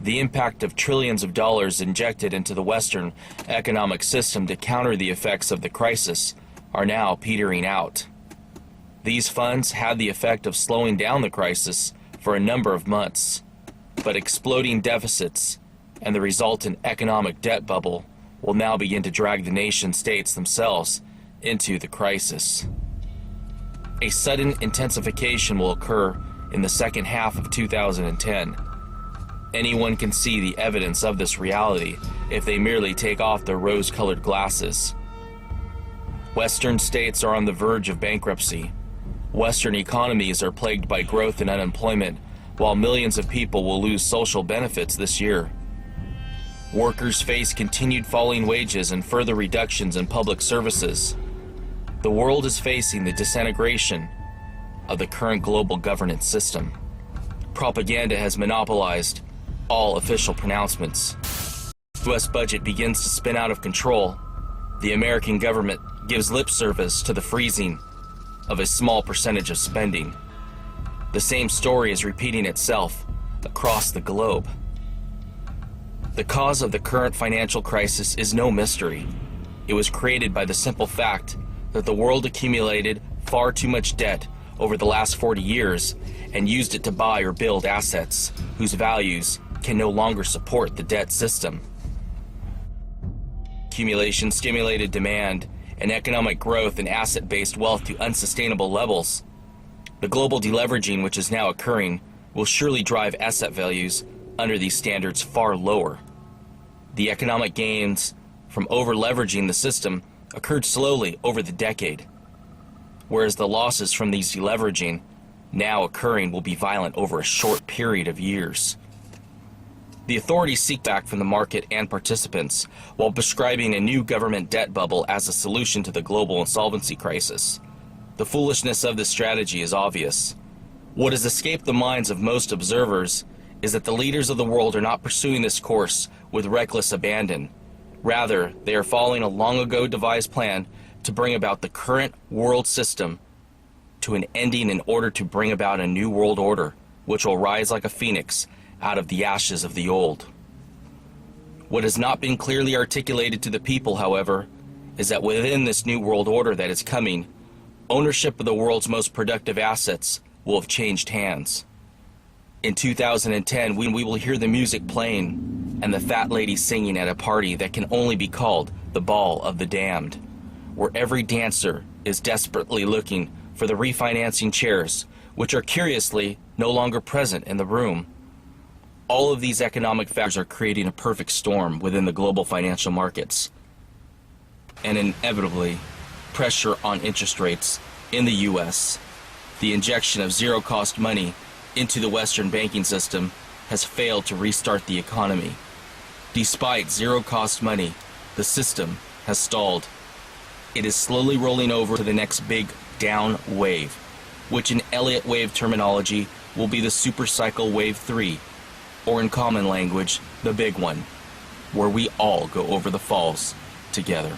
The impact of trillions of dollars injected into the Western economic system to counter the effects of the crisis are now petering out. These funds had the effect of slowing down the crisis for a number of months, but exploding deficits and the resultant economic debt bubble will now begin to drag the nation-states themselves into the crisis. A sudden intensification will occur in the second half of 2010. Anyone can see the evidence of this reality if they merely take off their rose-colored glasses. Western states are on the verge of bankruptcy. Western economies are plagued by growth and unemployment, while millions of people will lose social benefits this year. Workers face continued falling wages and further reductions in public services. The world is facing the disintegration of the current global governance system. Propaganda has monopolized all official pronouncements. The U.S. budget begins to spin out of control. The American government gives lip service to the freezing of a small percentage of spending. The same story is repeating itself across the globe. The cause of the current financial crisis is no mystery. It was created by the simple fact that the world accumulated far too much debt over the last 40 years and used it to buy or build assets whose values can no longer support the debt system. Accumulation stimulated demand and economic growth and asset-based wealth to unsustainable levels. The global deleveraging which is now occurring will surely drive asset values under these standards far lower. The economic gains from over-leveraging the system occurred slowly over the decade, whereas the losses from these deleveraging now occurring will be violent over a short period of years. The authorities seek back from the market and participants while prescribing a new government debt bubble as a solution to the global insolvency crisis. The foolishness of this strategy is obvious. What has escaped the minds of most observers is that the leaders of the world are not pursuing this course with reckless abandon. Rather, they are following a long ago devised plan to bring about the current world system to an ending in order to bring about a new world order, which will rise like a phoenix out of the ashes of the old. What has not been clearly articulated to the people, however, is that within this new world order that is coming, ownership of the world's most productive assets will have changed hands. In 2010, we will hear the music playing and the fat lady singing at a party that can only be called the Ball of the Damned, where every dancer is desperately looking for the refinancing chairs, which are curiously no longer present in the room. All of these economic factors are creating a perfect storm within the global financial markets, and inevitably pressure on interest rates in the U.S. The injection of zero-cost money into the Western banking system has failed to restart the economy. Despite zero-cost money, the system has stalled. It is slowly rolling over to the next big down wave, which in Elliott wave terminology will be the supercycle wave 3, or in common language, the big one, where we all go over the falls together.